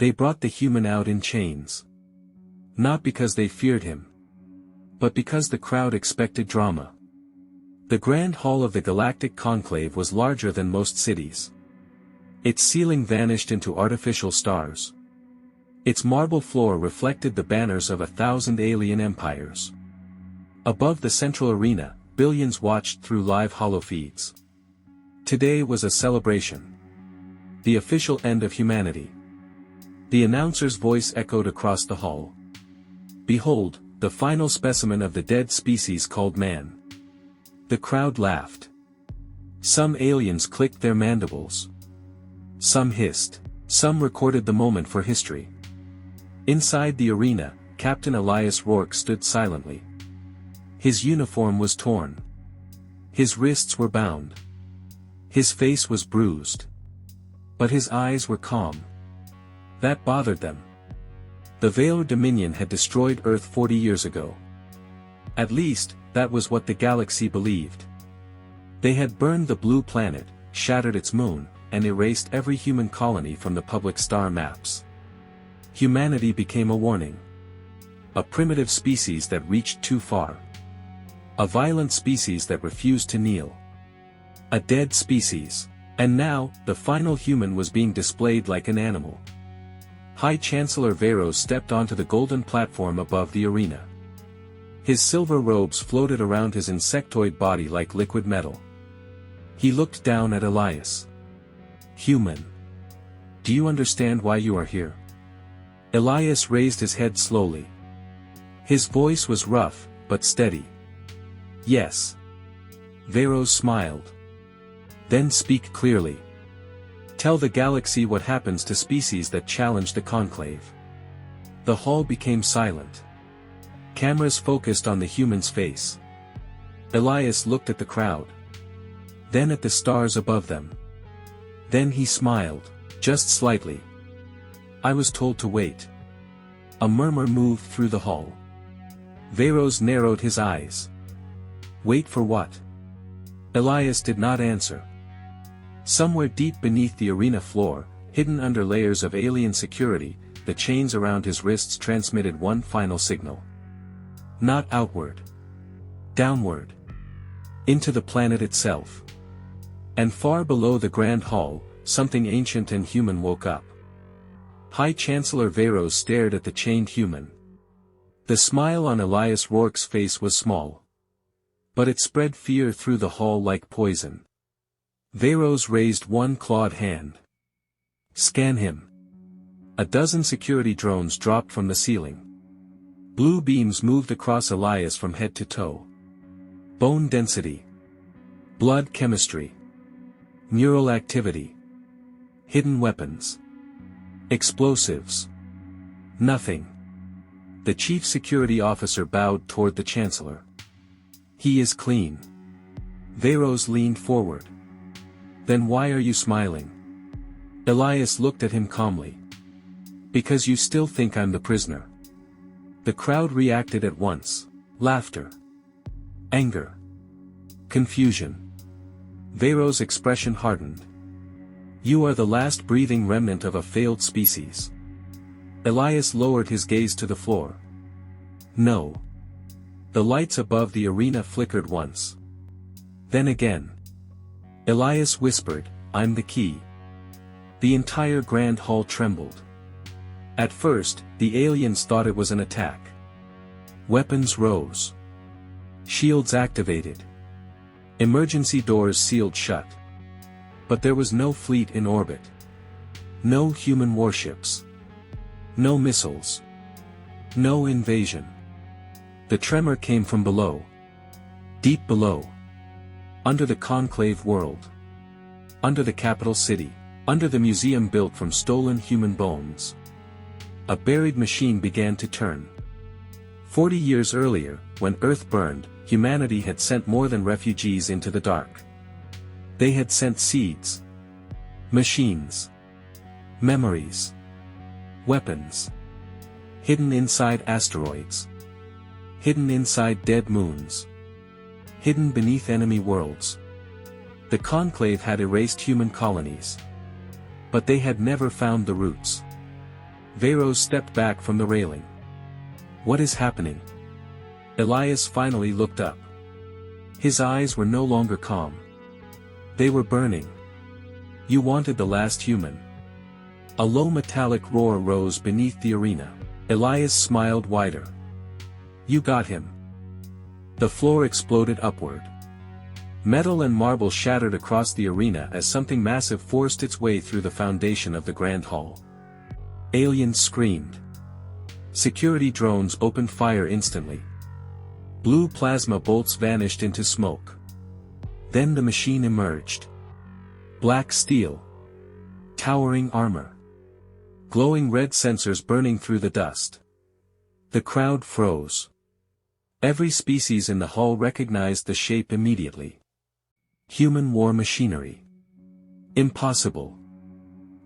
They brought the human out in chains. Not because they feared him, but because the crowd expected drama. The Grand Hall of the Galactic Conclave was larger than most cities. Its ceiling vanished into artificial stars. Its marble floor reflected the banners of 1,000 alien empires. Above the central arena, billions watched through live holofeeds. Today was a celebration. The official end of humanity. The announcer's voice echoed across the hall. Behold, the final specimen of the dead species called man. The crowd laughed. Some aliens clicked their mandibles. Some hissed. Some recorded the moment for history. Inside the arena, Captain Elias Rourke stood silently. His uniform was torn. His wrists were bound. His face was bruised. But his eyes were calm. That bothered them. The Velar Dominion had destroyed Earth 40 years ago. At least, that was what the galaxy believed. They had burned the blue planet, shattered its moon, and erased every human colony from the public star maps. Humanity became a warning. A primitive species that reached too far. A violent species that refused to kneel. A dead species. And now, the final human was being displayed like an animal. High Chancellor Veros stepped onto the golden platform above the arena. His silver robes floated around his insectoid body like liquid metal. He looked down at Elias. Human. Do you understand why you are here? Elias raised his head slowly. His voice was rough, but steady. Yes. Veros smiled. Then speak clearly. Tell the galaxy what happens to species that challenge the conclave. The hall became silent. Cameras focused on the human's face. Elias looked at the crowd. Then at the stars above them. Then he smiled, just slightly. I was told to wait. A murmur moved through the hall. Veros narrowed his eyes. Wait for what? Elias did not answer. Somewhere deep beneath the arena floor, hidden under layers of alien security, the chains around his wrists transmitted one final signal. Not outward. Downward. Into the planet itself. And far below the Grand Hall, something ancient and human woke up. High Chancellor Veros stared at the chained human. The smile on Elias Rourke's face was small. But it spread fear through the hall like poison. Veros raised one clawed hand. Scan him. A dozen security drones dropped from the ceiling. Blue beams moved across Elias from head to toe. Bone density. Blood chemistry. Neural activity. Hidden weapons. Explosives. Nothing. The chief security officer bowed toward the Chancellor. He is clean. Veros leaned forward. Then why are you smiling? Elias looked at him calmly. Because you still think I'm the prisoner. The crowd reacted at once. Laughter. Anger. Confusion. Veros' expression hardened. You are the last breathing remnant of a failed species. Elias lowered his gaze to the floor. No. The lights above the arena flickered once. Then again. Elias whispered, I'm the key. The entire Grand Hall trembled. At first, the aliens thought it was an attack. Weapons rose. Shields activated. Emergency doors sealed shut. But there was no fleet in orbit. No human warships. No missiles. No invasion. The tremor came from below. Deep below. Under the conclave world. Under the capital city. Under the museum built from stolen human bones. A buried machine began to turn. 40 years earlier, when Earth burned, humanity had sent more than refugees into the dark. They had sent seeds. Machines. Memories. Weapons. Hidden inside asteroids. Hidden inside dead moons. Hidden beneath enemy worlds. The conclave had erased human colonies. But they had never found the roots. Veyros stepped back from the railing. What is happening? Elias finally looked up. His eyes were no longer calm. They were burning. You wanted the last human. A low metallic roar rose beneath the arena. Elias smiled wider. You got him. The floor exploded upward. Metal and marble shattered across the arena as something massive forced its way through the foundation of the Grand Hall. Aliens screamed. Security drones opened fire instantly. Blue plasma bolts vanished into smoke. Then the machine emerged. Black steel. Towering armor. Glowing red sensors burning through the dust. The crowd froze. Every species in the hall recognized the shape immediately. Human war machinery. Impossible.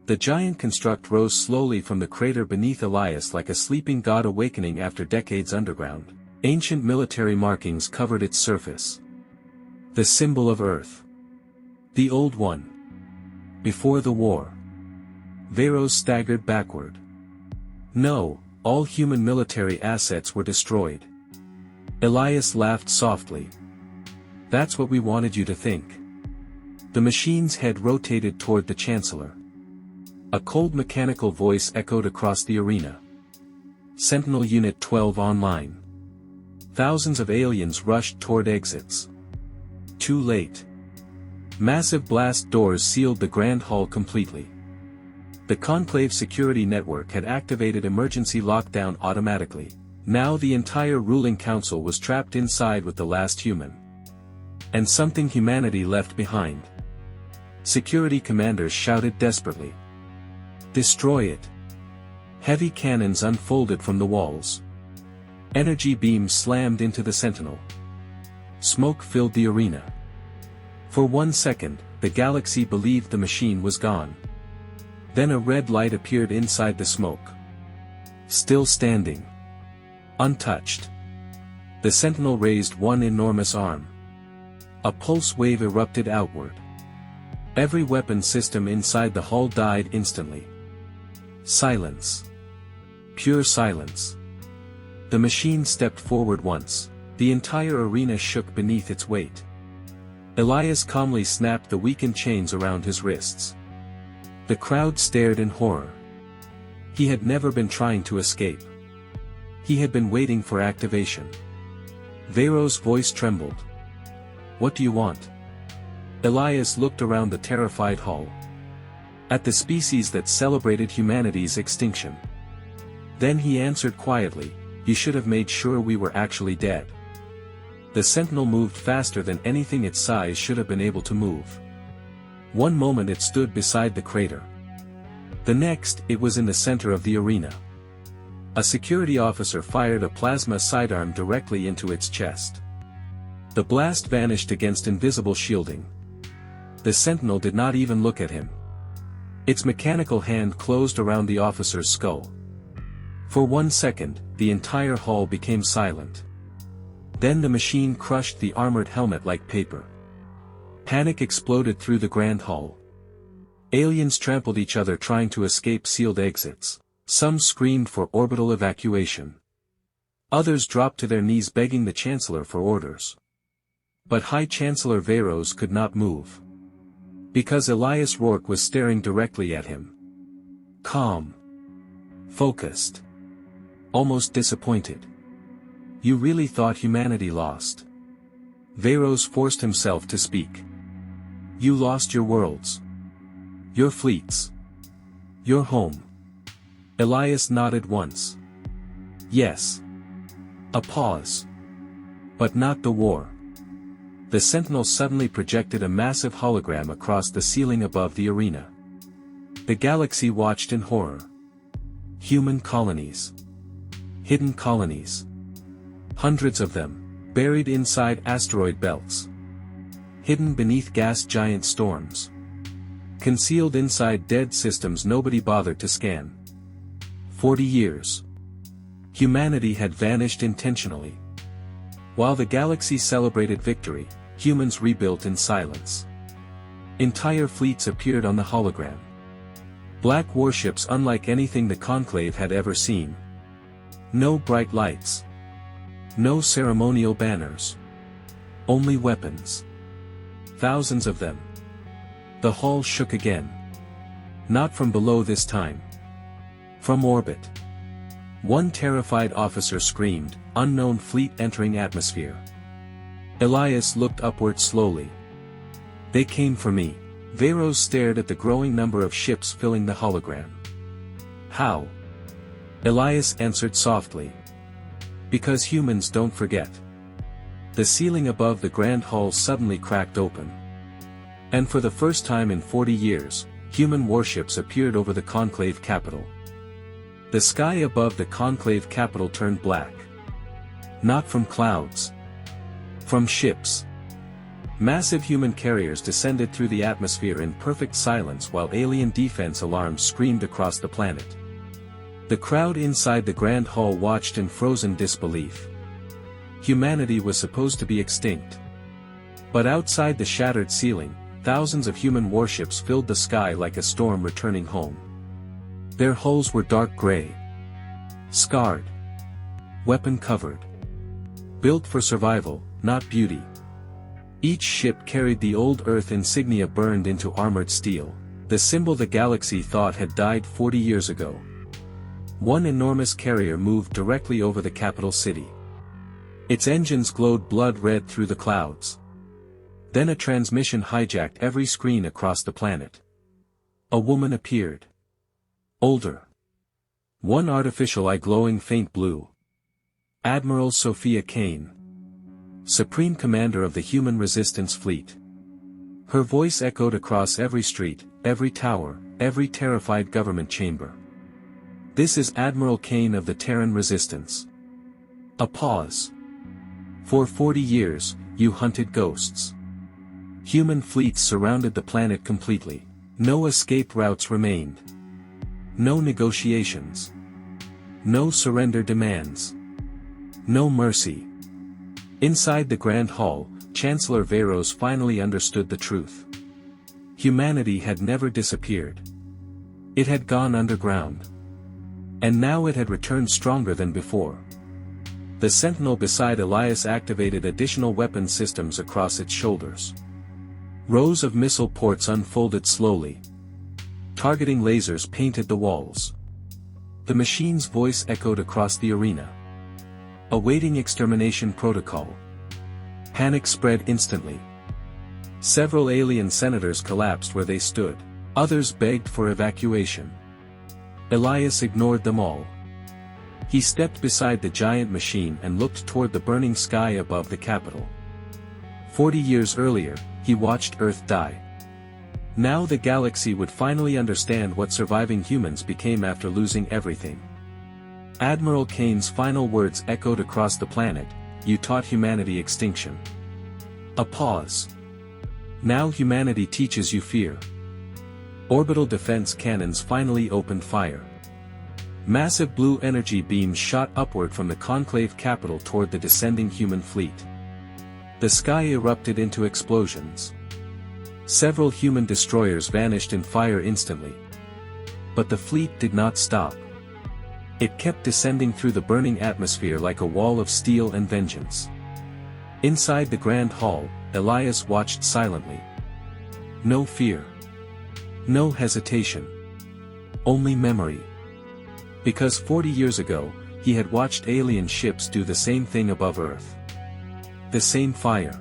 The giant construct rose slowly from the crater beneath Elias like a sleeping god awakening after decades underground. Ancient military markings covered its surface. The symbol of Earth. The old one. Before the war. Veyros staggered backward. No, all human military assets were destroyed. Elias laughed softly. That's what we wanted you to think. The machine's head rotated toward the Chancellor. A cold mechanical voice echoed across the arena. Sentinel Unit 12 online. Thousands of aliens rushed toward exits. Too late. Massive blast doors sealed the Grand Hall completely. The Conclave security network had activated emergency lockdown automatically. Now the entire ruling council was trapped inside with the last human. And something humanity left behind. Security commanders shouted desperately. Destroy it. Heavy cannons unfolded from the walls. Energy beams slammed into the Sentinel. Smoke filled the arena. For 1 second, the galaxy believed the machine was gone. Then a red light appeared inside the smoke. Still standing. Untouched. The Sentinel raised one enormous arm. A pulse wave erupted outward. Every weapon system inside the hall died instantly. Silence. Pure silence. The machine stepped forward once. The entire arena shook beneath its weight. Elias calmly snapped the weakened chains around his wrists. The crowd stared in horror. He had never been trying to escape. He had been waiting for activation. Veyros' voice trembled. What do you want? Elias looked around the terrified hall. At the species that celebrated humanity's extinction. Then he answered quietly, you should have made sure we were actually dead. The Sentinel moved faster than anything its size should have been able to move. One moment it stood beside the crater. The next, it was in the center of the arena. A security officer fired a plasma sidearm directly into its chest. The blast vanished against invisible shielding. The Sentinel did not even look at him. Its mechanical hand closed around the officer's skull. For 1 second, the entire hall became silent. Then the machine crushed the armored helmet like paper. Panic exploded through the Grand Hall. Aliens trampled each other trying to escape sealed exits. Some screamed for orbital evacuation. Others dropped to their knees begging the Chancellor for orders. But High Chancellor Veyros could not move. Because Elias Rourke was staring directly at him. Calm. Focused. Almost disappointed. You really thought humanity lost? Veyros forced himself to speak. You lost your worlds. Your fleets. Your home. Elias nodded once. Yes. A pause. But not the war. The Sentinel suddenly projected a massive hologram across the ceiling above the arena. The galaxy watched in horror. Human colonies. Hidden colonies. Hundreds of them, buried inside asteroid belts. Hidden beneath gas giant storms. Concealed inside dead systems nobody bothered to scan. 40 years. Humanity had vanished intentionally. While the galaxy celebrated victory, humans rebuilt in silence. Entire fleets appeared on the hologram. Black warships unlike anything the Conclave had ever seen. No bright lights. No ceremonial banners. Only weapons. Thousands of them. The hull shook again. Not from below this time. From orbit. One terrified officer screamed, "Unknown fleet entering atmosphere." Elias looked upward slowly. "They came for me." Veros stared at the growing number of ships filling the hologram. "How?" Elias answered softly. "Because humans don't forget." The ceiling above the grand hall suddenly cracked open. And for the first time in 40 years, human warships appeared over the Conclave capital. The sky above the Conclave capital turned black. Not from clouds. From ships. Massive human carriers descended through the atmosphere in perfect silence while alien defense alarms screamed across the planet. The crowd inside the Grand Hall watched in frozen disbelief. Humanity was supposed to be extinct. But outside the shattered ceiling, thousands of human warships filled the sky like a storm returning home. Their hulls were dark gray. Scarred. Weapon-covered. Built for survival, not beauty. Each ship carried the old Earth insignia burned into armored steel, the symbol the galaxy thought had died 40 years ago. One enormous carrier moved directly over the capital city. Its engines glowed blood-red through the clouds. Then a transmission hijacked every screen across the planet. A woman appeared. Older. One artificial eye glowing faint blue. Admiral Sophia Kane. Supreme Commander of the Human Resistance Fleet. Her voice echoed across every street, every tower, every terrified government chamber. "This is Admiral Kane of the Terran Resistance." A pause. "For 40 years, you hunted ghosts. Human fleets surrounded the planet completely. No escape routes remained. No negotiations. No surrender demands. No mercy." Inside the Grand Hall, Chancellor Veros finally understood the truth. Humanity had never disappeared. It had gone underground. And now it had returned stronger than before. The sentinel beside Elias activated additional weapon systems across its shoulders. Rows of missile ports unfolded slowly. Targeting lasers painted the walls. The machine's voice echoed across the arena. Awaiting extermination protocol. Panic spread instantly. Several alien senators collapsed where they stood. Others begged for evacuation. Elias ignored them all. He stepped beside the giant machine and looked toward the burning sky above the capital. 40 years earlier, he watched Earth die. Now the galaxy would finally understand what surviving humans became after losing everything. Admiral Kane's final words echoed across the planet, "You taught humanity extinction." A pause. "Now humanity teaches you fear." Orbital defense cannons finally opened fire. Massive blue energy beams shot upward from the Conclave capital toward the descending human fleet. The sky erupted into explosions. Several human destroyers vanished in fire instantly. But the fleet did not stop. It kept descending through the burning atmosphere like a wall of steel and vengeance. Inside the Grand Hall, Elias watched silently. No fear. No hesitation. Only memory. Because 40 years ago, he had watched alien ships do the same thing above Earth. The same fire.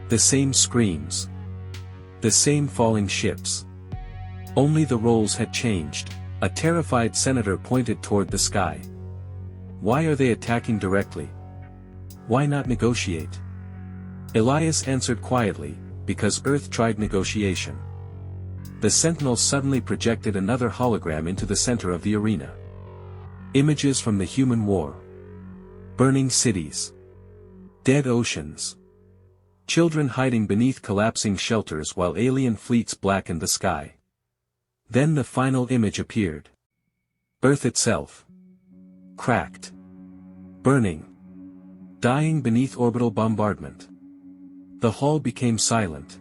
The same screams. The same falling ships. Only the roles had changed. A terrified senator pointed toward the sky. "Why are they attacking directly? Why not negotiate?" Elias answered quietly, "Because Earth tried negotiation." The sentinel suddenly projected another hologram into the center of the arena. Images from the human war. Burning cities. Dead oceans. Children hiding beneath collapsing shelters while alien fleets blackened the sky. Then the final image appeared. Earth itself. Cracked. Burning. Dying beneath orbital bombardment. The hall became silent.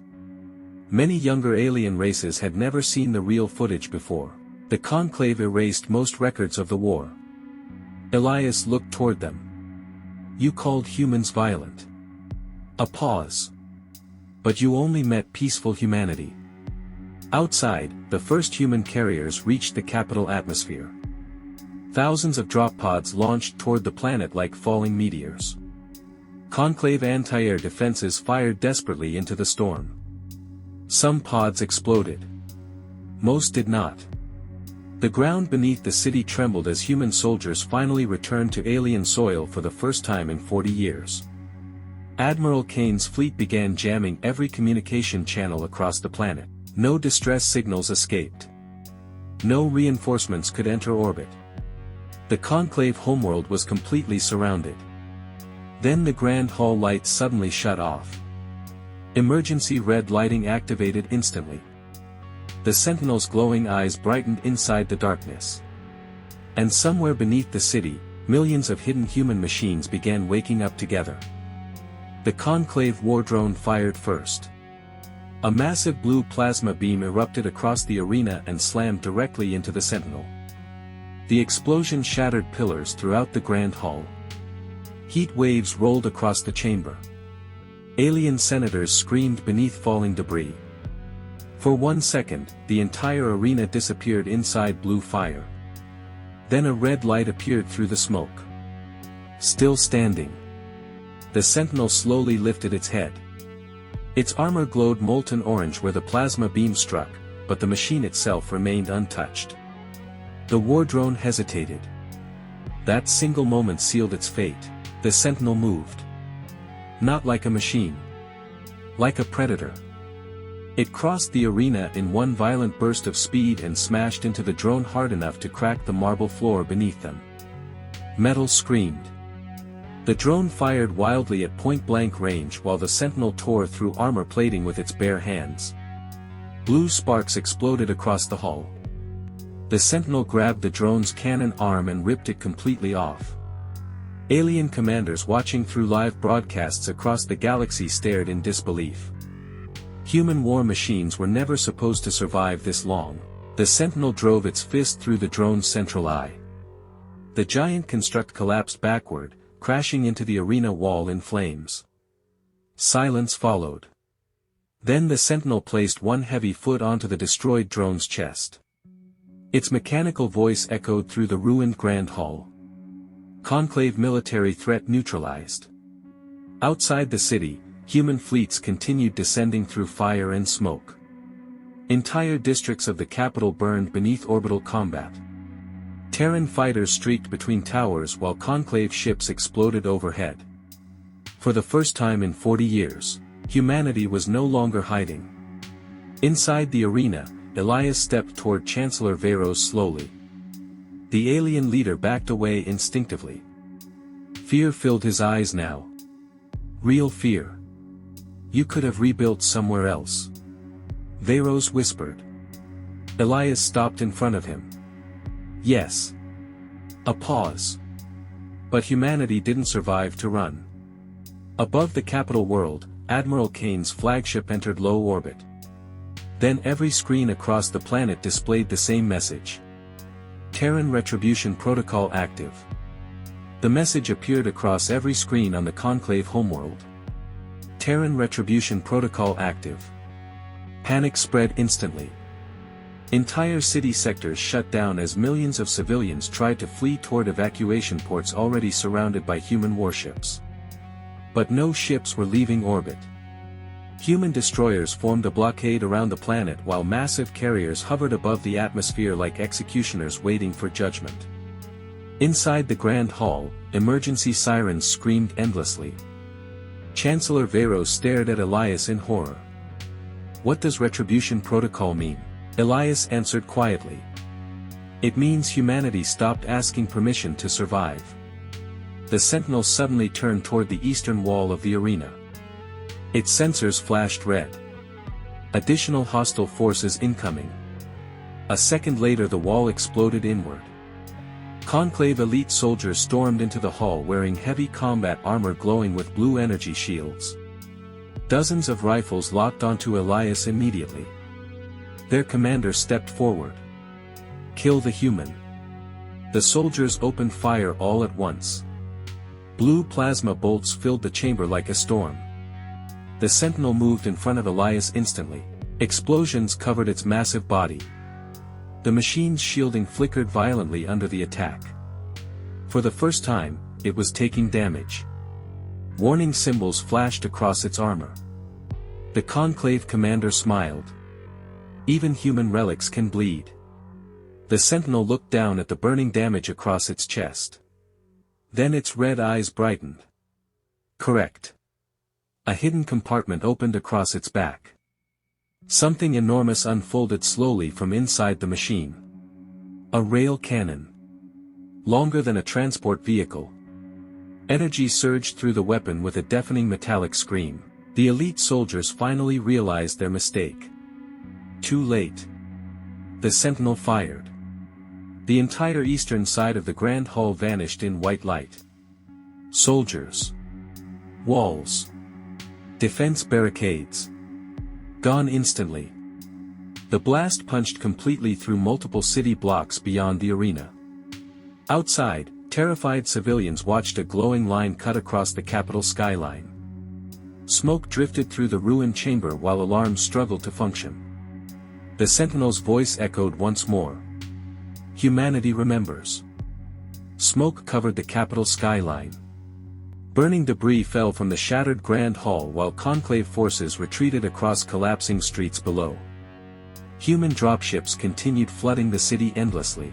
Many younger alien races had never seen the real footage before. The Conclave erased most records of the war. Elias looked toward them. "You called humans violent." A pause. "But you only met peaceful humanity." Outside, the first human carriers reached the capital atmosphere. Thousands of drop pods launched toward the planet like falling meteors. Conclave anti-air defenses fired desperately into the storm. Some pods exploded. Most did not. The ground beneath the city trembled as human soldiers finally returned to alien soil for the first time in 40 years. Admiral Kane's fleet began jamming every communication channel across the planet. No distress signals escaped. No reinforcements could enter orbit. The Conclave homeworld was completely surrounded. Then the Grand Hall lights suddenly shut off. Emergency red lighting activated instantly. The Sentinel's glowing eyes brightened inside the darkness. And somewhere beneath the city, millions of hidden human machines began waking up together. The Conclave war drone fired first. A massive blue plasma beam erupted across the arena and slammed directly into the Sentinel. The explosion shattered pillars throughout the Grand Hall. Heat waves rolled across the chamber. Alien senators screamed beneath falling debris. For 1 second, the entire arena disappeared inside blue fire. Then a red light appeared through the smoke. Still standing. The Sentinel slowly lifted its head. Its armor glowed molten orange where the plasma beam struck, but the machine itself remained untouched. The war drone hesitated. That single moment sealed its fate. The Sentinel moved. Not like a machine. Like a predator. It crossed the arena in one violent burst of speed and smashed into the drone hard enough to crack the marble floor beneath them. Metal screamed. The drone fired wildly at point-blank range while the Sentinel tore through armor plating with its bare hands. Blue sparks exploded across the hull. The Sentinel grabbed the drone's cannon arm and ripped it completely off. Alien commanders watching through live broadcasts across the galaxy stared in disbelief. Human war machines were never supposed to survive this long. The Sentinel drove its fist through the drone's central eye. The giant construct collapsed backward, crashing into the arena wall in flames. Silence followed. Then the Sentinel placed one heavy foot onto the destroyed drone's chest. Its mechanical voice echoed through the ruined Grand Hall. Conclave military threat neutralized. Outside the city, human fleets continued descending through fire and smoke. Entire districts of the capital burned beneath orbital combat. Terran fighters streaked between towers while Conclave ships exploded overhead. For the first time in 40 years, humanity was no longer hiding. Inside the arena, Elias stepped toward Chancellor Veros slowly. The alien leader backed away instinctively. Fear filled his eyes now. Real fear. "You could have rebuilt somewhere else," Veros whispered. Elias stopped in front of him. "Yes." A pause. But humanity didn't survive to run. Above the capital world, Admiral Kane's flagship entered low orbit. Then every screen across the planet displayed the same message. Terran Retribution Protocol active. The message appeared across every screen on the Conclave homeworld. Terran Retribution Protocol active. Panic spread instantly. Entire city sectors shut down as millions of civilians tried to flee toward evacuation ports already surrounded by human warships. But no ships were leaving orbit. Human destroyers formed a blockade around the planet while massive carriers hovered above the atmosphere like executioners waiting for judgment. Inside the Grand Hall, emergency sirens screamed endlessly. Chancellor Veros stared at Elias in horror. "What does Retribution Protocol mean?" Elias answered quietly. "It means humanity stopped asking permission to survive." The Sentinel suddenly turned toward the eastern wall of the arena. Its sensors flashed red. Additional hostile forces incoming. A second later the wall exploded inward. Conclave elite soldiers stormed into the hall wearing heavy combat armor glowing with blue energy shields. Dozens of rifles locked onto Elias immediately. Their commander stepped forward. "Kill the human." The soldiers opened fire all at once. Blue plasma bolts filled the chamber like a storm. The sentinel moved in front of Elias instantly. Explosions covered its massive body. The machine's shielding flickered violently under the attack. For the first time, it was taking damage. Warning symbols flashed across its armor. The Conclave commander smiled. Even human relics can bleed. The sentinel looked down at the burning damage across its chest. Then its red eyes brightened. Correct. A hidden compartment opened across its back. Something enormous unfolded slowly from inside the machine. A rail cannon. Longer than a transport vehicle. Energy surged through the weapon with a deafening metallic scream. The elite soldiers finally realized their mistake. Too late. The sentinel fired. The entire eastern side of the Grand Hall vanished in white light. Soldiers. Walls. Defense barricades. Gone instantly. The blast punched completely through multiple city blocks beyond the arena. Outside, terrified civilians watched a glowing line cut across the Capitol skyline. Smoke drifted through the ruined chamber while alarms struggled to function. The sentinel's voice echoed once more. Humanity remembers. Smoke covered the Capitol skyline. Burning debris fell from the shattered Grand Hall while Conclave forces retreated across collapsing streets below. Human dropships continued flooding the city endlessly.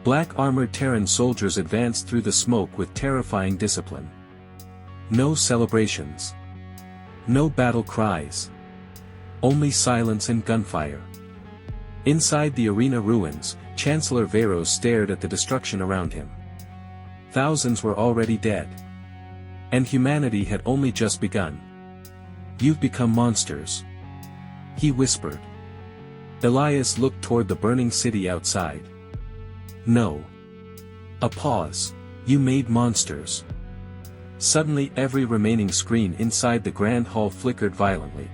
Black-armored Terran soldiers advanced through the smoke with terrifying discipline. No celebrations. No battle cries. Only silence and gunfire. Inside the arena ruins, Chancellor Veros stared at the destruction around him. Thousands were already dead. And humanity had only just begun. "You've become monsters," he whispered. Elias looked toward the burning city outside. "No." A pause. "You made monsters." Suddenly every remaining screen inside the Grand Hall flickered violently.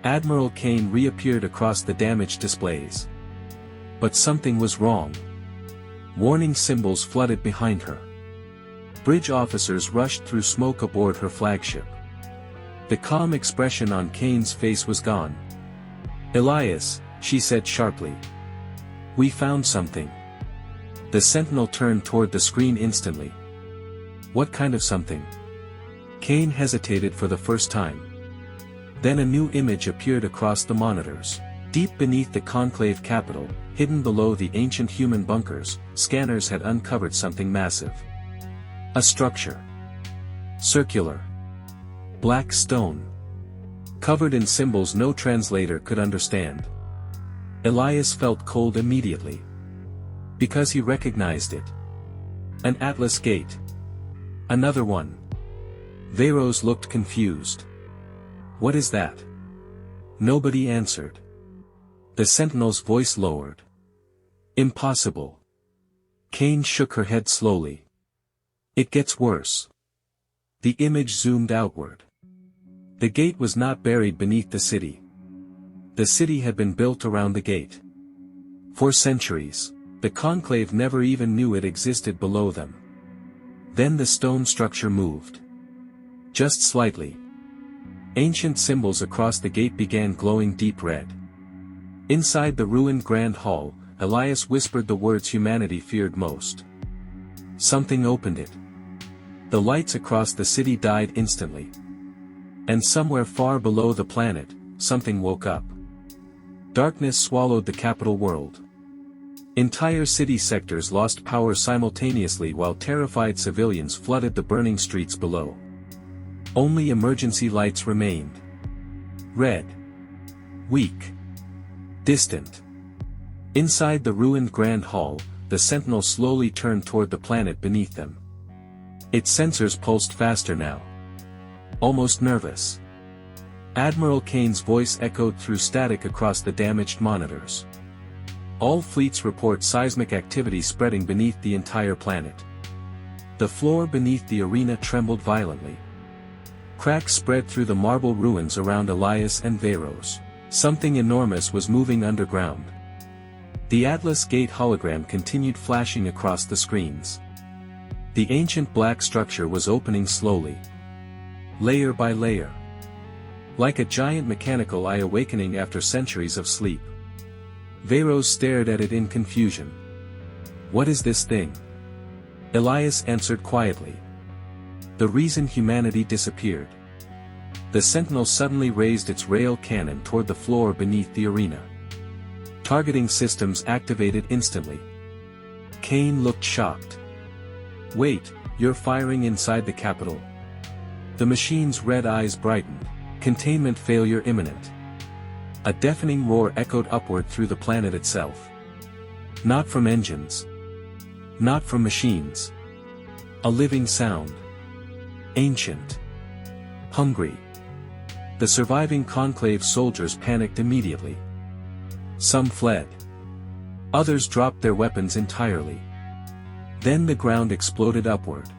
Admiral Kane reappeared across the damaged displays. But something was wrong. Warning symbols flooded behind her. Bridge officers rushed through smoke aboard her flagship. The calm expression on Kane's face was gone. "Elias," she said sharply. "We found something." The sentinel turned toward the screen instantly. "What kind of something?" Kane hesitated for the first time. Then a new image appeared across the monitors. Deep beneath the Conclave Capitol, hidden below the ancient human bunkers, scanners had uncovered something massive. A structure. Circular. Black stone. Covered in symbols no translator could understand. Elias felt cold immediately. Because he recognized it. An Atlas gate. Another one. Veros looked confused. "What is that?" Nobody answered. The sentinel's voice lowered. "Impossible." Kane shook her head slowly. "It gets worse." The image zoomed outward. The gate was not buried beneath the city. The city had been built around the gate. For centuries, the Conclave never even knew it existed below them. Then the stone structure moved. Just slightly. Ancient symbols across the gate began glowing deep red. Inside the ruined Grand Hall, Elias whispered the words humanity feared most. Something opened it. The lights across the city died instantly. And somewhere far below the planet, something woke up. Darkness swallowed the capital world. Entire city sectors lost power simultaneously while terrified civilians flooded the burning streets below. Only emergency lights remained. Red. Weak. Distant. Inside the ruined Grand Hall, the sentinel slowly turned toward the planet beneath them. Its sensors pulsed faster now. Almost nervous. Admiral Kane's voice echoed through static across the damaged monitors. "All fleets report seismic activity spreading beneath the entire planet." The floor beneath the arena trembled violently. Cracks spread through the marble ruins around Elias and Veyros. Something enormous was moving underground. The Atlas Gate hologram continued flashing across the screens. The ancient black structure was opening slowly, layer by layer. Like a giant mechanical eye awakening after centuries of sleep. Veyros stared at it in confusion. "What is this thing?" Elias answered quietly. "The reason humanity disappeared." The sentinel suddenly raised its rail cannon toward the floor beneath the arena. Targeting systems activated instantly. Kane looked shocked. "Wait, you're firing inside the Capitol?" The machine's red eyes brightened. Containment failure imminent. A deafening roar echoed upward through the planet itself. Not from engines. Not from machines. A living sound. Ancient. Hungry. The surviving Conclave soldiers panicked immediately. Some fled. Others dropped their weapons entirely. Then the ground exploded upward.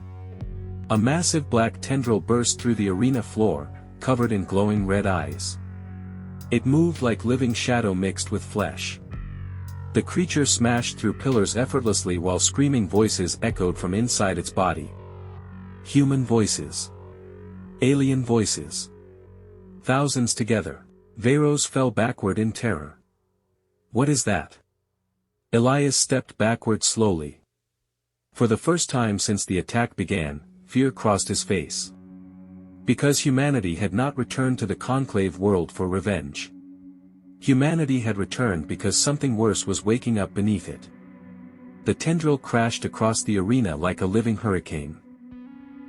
A massive black tendril burst through the arena floor, covered in glowing red eyes. It moved like living shadow mixed with flesh. The creature smashed through pillars effortlessly while screaming voices echoed from inside its body. Human voices. Alien voices. Thousands together. Veyros fell backward in terror. "What is that?" Elias stepped backward slowly. For the first time since the attack began, fear crossed his face. Because humanity had not returned to the Conclave world for revenge. Humanity had returned because something worse was waking up beneath it. The tendril crashed across the arena like a living hurricane.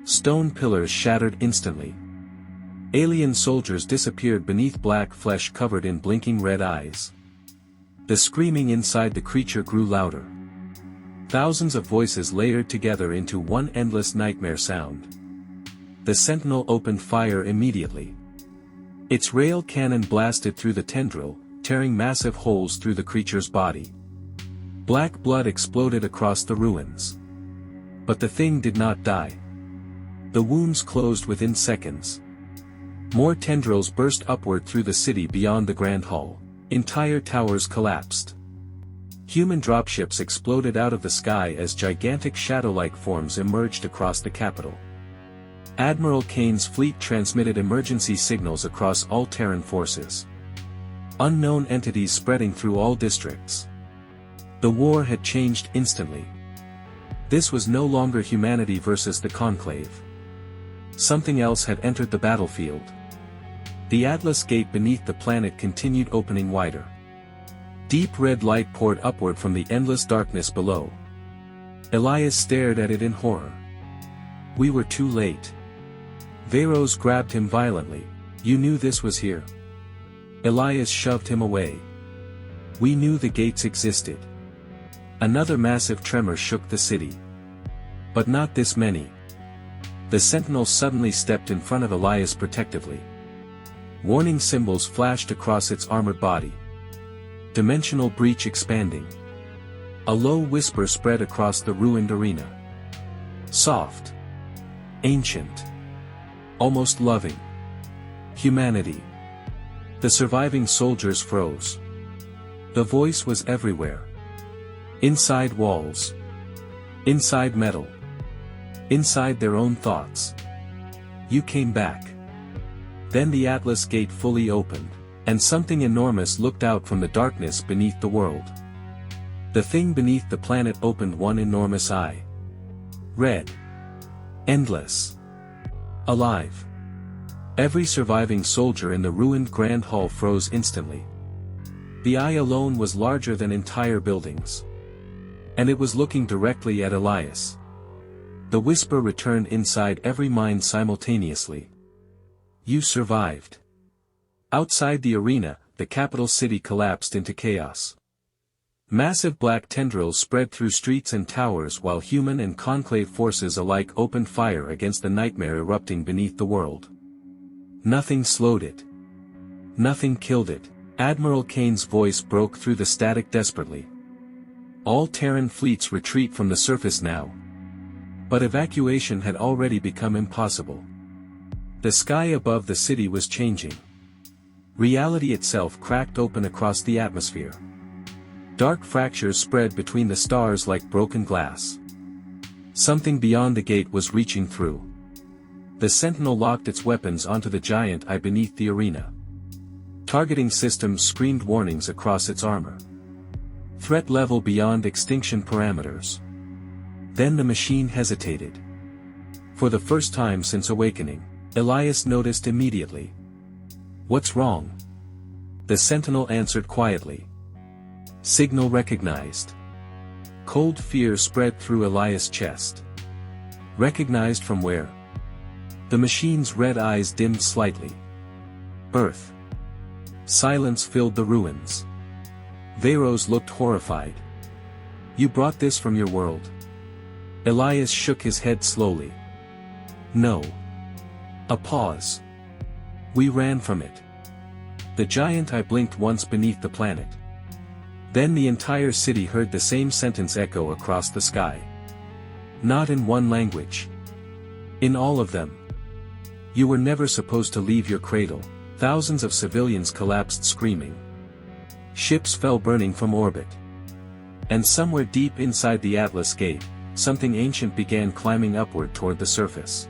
Stone pillars shattered instantly. Alien soldiers disappeared beneath black flesh covered in blinking red eyes. The screaming inside the creature grew louder. Thousands of voices layered together into one endless nightmare sound. The sentinel opened fire immediately. Its rail cannon blasted through the tendril, tearing massive holes through the creature's body. Black blood exploded across the ruins. But the thing did not die. The wounds closed within seconds. More tendrils burst upward through the city beyond the Grand Hall. Entire towers collapsed. Human dropships exploded out of the sky as gigantic shadow-like forms emerged across the capital. Admiral Kane's fleet transmitted emergency signals across all Terran forces. Unknown entities spreading through all districts. The war had changed instantly. This was no longer humanity versus the Conclave. Something else had entered the battlefield. The Atlas Gate beneath the planet continued opening wider. Deep red light poured upward from the endless darkness below. Elias stared at it in horror. We were too late. Veyros grabbed him violently. You knew this was here. Elias shoved him away. We knew the gates existed. Another massive tremor shook the city. But not this many. The sentinel suddenly stepped in front of Elias protectively. Warning symbols flashed across its armored body. Dimensional breach expanding. A low whisper spread across the ruined arena. Soft. Ancient. Almost loving. Humanity. The surviving soldiers froze. The voice was everywhere. Inside walls. Inside metal. Inside their own thoughts. You came back. Then the Atlas Gate fully opened, and something enormous looked out from the darkness beneath the world. The thing beneath the planet opened one enormous eye. Red. Endless. Alive. Every surviving soldier in the ruined Grand Hall froze instantly. The eye alone was larger than entire buildings. And it was looking directly at Elias. The whisper returned inside every mind simultaneously. You survived. Outside the arena, the capital city collapsed into chaos. Massive black tendrils spread through streets and towers while human and conclave forces alike opened fire against the nightmare erupting beneath the world. Nothing slowed it. Nothing killed it. Admiral Kane's voice broke through the static desperately. All Terran fleets retreat from the surface now. But evacuation had already become impossible. The sky above the city was changing. Reality itself cracked open across the atmosphere. Dark fractures spread between the stars like broken glass. Something beyond the gate was reaching through. The sentinel locked its weapons onto the giant eye beneath the arena. Targeting systems screamed warnings across its armor. Threat level beyond extinction parameters. Then the machine hesitated. For the first time since awakening, Elias noticed immediately. "What's wrong?" The sentinel answered quietly. "Signal recognized." Cold fear spread through Elias' chest. Recognized from where? The machine's red eyes dimmed slightly. Earth. Silence filled the ruins. Veyros looked horrified. "You brought this from your world?" Elias shook his head slowly. "No." A pause. "We ran from it." The giant eye blinked once beneath the planet. Then the entire city heard the same sentence echo across the sky. Not in one language. In all of them. "You were never supposed to leave your cradle." Thousands of civilians collapsed screaming. Ships fell burning from orbit. And somewhere deep inside the Atlas Gate, something ancient began climbing upward toward the surface.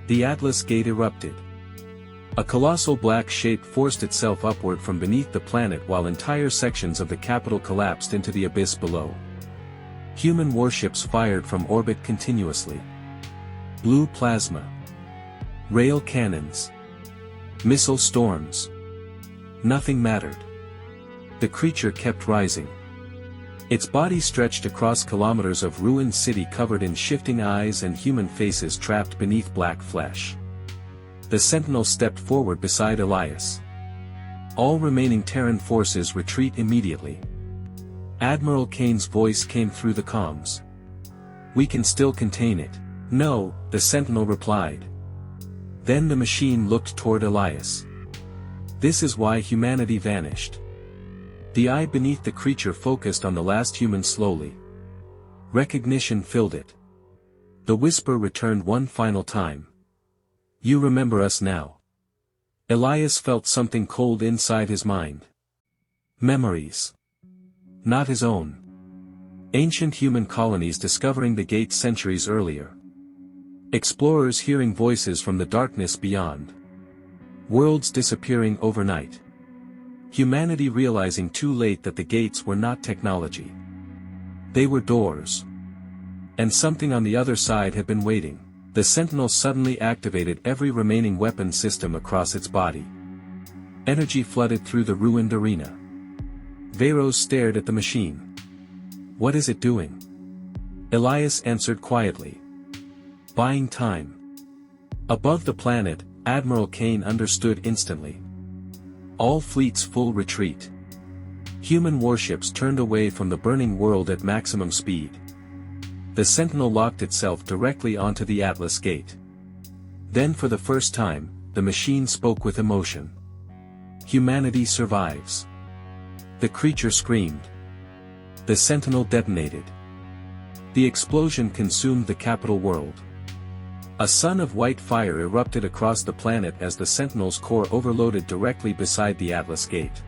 The Atlas Gate erupted. A colossal black shape forced itself upward from beneath the planet while entire sections of the capital collapsed into the abyss below. Human warships fired from orbit continuously. Blue plasma. Rail cannons. Missile storms. Nothing mattered. The creature kept rising. Its body stretched across kilometers of ruined city covered in shifting eyes and human faces trapped beneath black flesh. The sentinel stepped forward beside Elias. "All remaining Terran forces retreat immediately." Admiral Kane's voice came through the comms. "We can still contain it." "No," the sentinel replied. Then the machine looked toward Elias. "This is why humanity vanished." The eye beneath the creature focused on the last human slowly. Recognition filled it. The whisper returned one final time. "You remember us now." Elias felt something cold inside his mind. Memories. Not his own. Ancient human colonies discovering the gate centuries earlier. Explorers hearing voices from the darkness beyond. Worlds disappearing overnight. Humanity realizing too late that the gates were not technology. They were doors. And something on the other side had been waiting. The sentinel suddenly activated every remaining weapon system across its body. Energy flooded through the ruined arena. Veyros stared at the machine. "What is it doing?" Elias answered quietly. "Buying time." Above the planet, Admiral Kane understood instantly. All fleets full retreat. Human warships turned away from the burning world at maximum speed. The Sentinel locked itself directly onto the Atlas Gate. Then for the first time, the machine spoke with emotion. "Humanity survives." The creature screamed. The Sentinel detonated. The explosion consumed the capital world. A sun of white fire erupted across the planet as the Sentinel's core overloaded directly beside the Atlas Gate.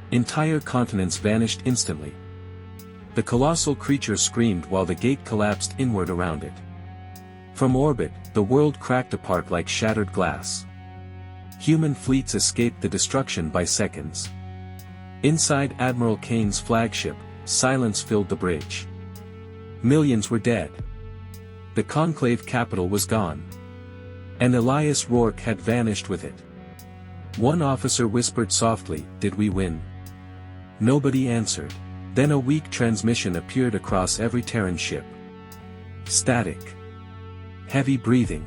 Entire continents vanished instantly. The colossal creature screamed while the gate collapsed inward around it. From orbit, the world cracked apart like shattered glass. Human fleets escaped the destruction by seconds. Inside Admiral Kane's flagship, silence filled the bridge. Millions were dead. The Conclave capital was gone. And Elias Rourke had vanished with it. One officer whispered softly, "Did we win?" Nobody answered. Then a weak transmission appeared across every Terran ship. Static. Heavy breathing.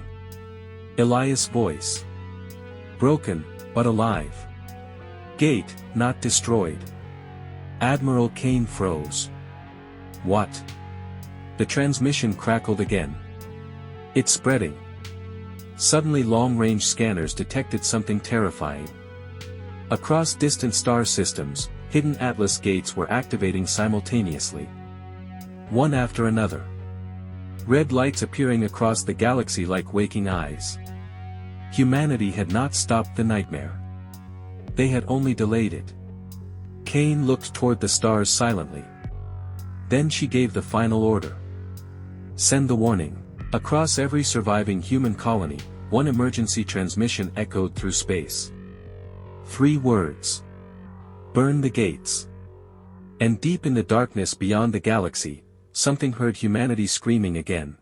Elias' voice. "Broken, but alive. Gate, not destroyed." Admiral Kane froze. "What?" The transmission crackled again. "It's spreading." Suddenly long-range scanners detected something terrifying. Across distant star systems, hidden Atlas gates were activating simultaneously. One after another. Red lights appearing across the galaxy like waking eyes. Humanity had not stopped the nightmare. They had only delayed it. Cain looked toward the stars silently. Then she gave the final order. Send the warning. Across every surviving human colony, one emergency transmission echoed through space. 3 words. Burn the gates. And deep in the darkness beyond the galaxy, something heard humanity screaming again.